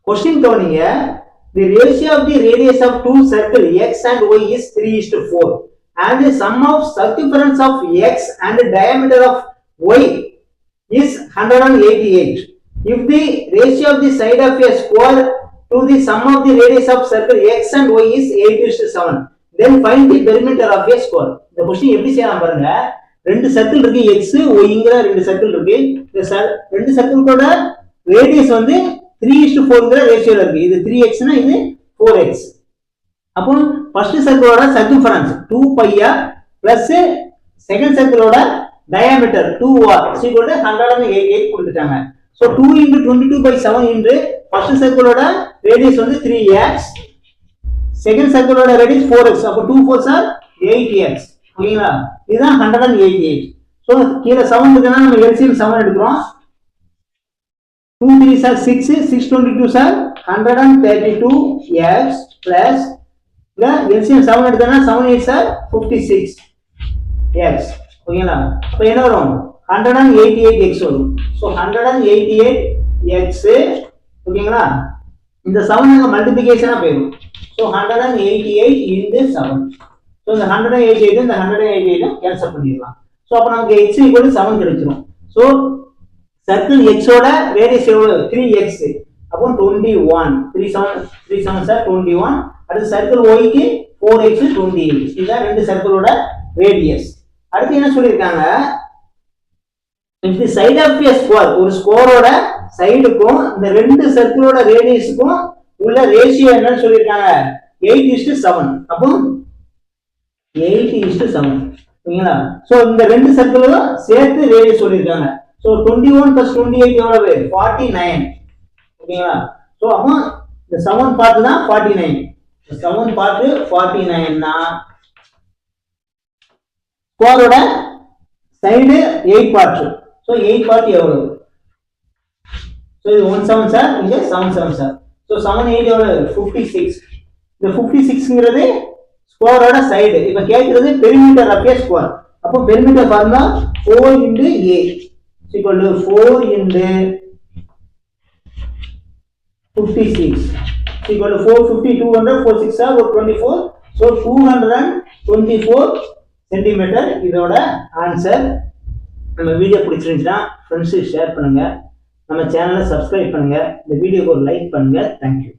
Question கவனிங்க. The ratio of the radius of two circle x and y is 3:4 and the sum of circumference of x and the diameter of y is 188. If the ratio of the side of a square to the sum of the radius of circle x and y is 8:7, then find the perimeter of a square. இந்த question எப்படி செய்யலாம் பாருங்க. ரெண்டு circle இருக்கு, x yங்கற ரெண்டு circle இருக்கு. இந்த ரெண்டு சர்க்கிளோட ரேடியஸ் வந்து 3:4ங்கற ரேஷியோல இருக்கு. இது 3x னா இது 4x. அப்போ ஃபர்ஸ்ட் சர்க்கிளோட சர்க்கம்ஃபரன்ஸ் 2πr பிளஸ் செகண்ட் சர்க்கிளோட டயாமீட்டர் 2r = 188 கொடுத்துட்டாங்க. சோ 2 * 22/7 into ஃபர்ஸ்ட் சர்க்கிளோட ரேடியஸ் வந்து 3x, செகண்ட் சர்க்கிளோட ரேடியஸ் 4x. அப்போ 2 4s are 8x. ஓகேங்களா? இதுதான் 188. சோ கீழ 7 இருக்குன்னா நம்ம LCM 7 எடுக்கிறோம். 2 3s are 6, 6 22s are 132x plus the LCM 7 எடுத்தா 7 8s are 56x. ஓகேங்களா? அப்ப என்ன வரும்? 188x வரும். So 188x. ஓகேங்களா? இந்த 7 அங்க மல்டிப்ளிகேஷனா போயிடும். So 188 into 7. சோ இந்த 188 இந்த 188 கேன்சல் பண்ணிடலாம். சோ அப்ப நமக்கு x = 7 கிடைச்சிரும். சோ சர்க்கிள் x ஓட ரேடியஸ் எவ்வளவு? 3x. அப்போ 21. 3 7s are 21. அடுத்து சர்க்கிள் y க்கு 4x 28. இதுதான் ரெண்டு சர்க்கிளோட ரேடியஸ். அடுத்து என்ன சொல்லிருக்காங்க? if the side of a square, ஒரு ஸ்கொயரோட சைடுக்கும் இந்த ரெண்டு சர்க்கிளோட ரேடியஸ்க்கும் உள்ள ரேஷியோ என்னன்னு சொல்லிருக்காங்க? 8:7. அப்போ 8:7. ஓகேங்களா? சோ இந்த ரெண்டு சர்க்கிளும் சேர்த்து ரேடியஸ் சொல்லிருக்காங்க. சோ 21 + 28 எவ்வளவு? 49. ஓகேங்களா? சோ அப்போ இந்த 7 பார்ட் தான் 49. 7 பார்ட் 49 னா ஸ்கொயரோட சைடு 8 பார்ட். சோ 8 பார்ட் எவ்வளவு? சோ இது 1 7s are, இங்க 7 7s are. சோ 7 8 எவ்வளவு? 56. இந்த 56ங்கிறது ஸ்கொயரோட சைடு. இப்ப கேக்குறது பெரிமீட்டர் ஆஃப் a ஸ்கொயர். அப்போ perimeter formula 4 * a = 4 * 56 = 450 200 4 6 are 24. so 224 centimetre இதோட ஆன்சர். நம்ம வீடியோ பிடிச்சிருந்துச்சுன்னா ஃப்ரெண்ட்ஸுக்கு ஷேர் பண்ணுங்க, நம்ம சேனலை சப்ஸ்கிரைப் பண்ணுங்க, இந்த வீடியோக்கு ஒரு லைக் பண்ணுங்க. தேங்க்யூ.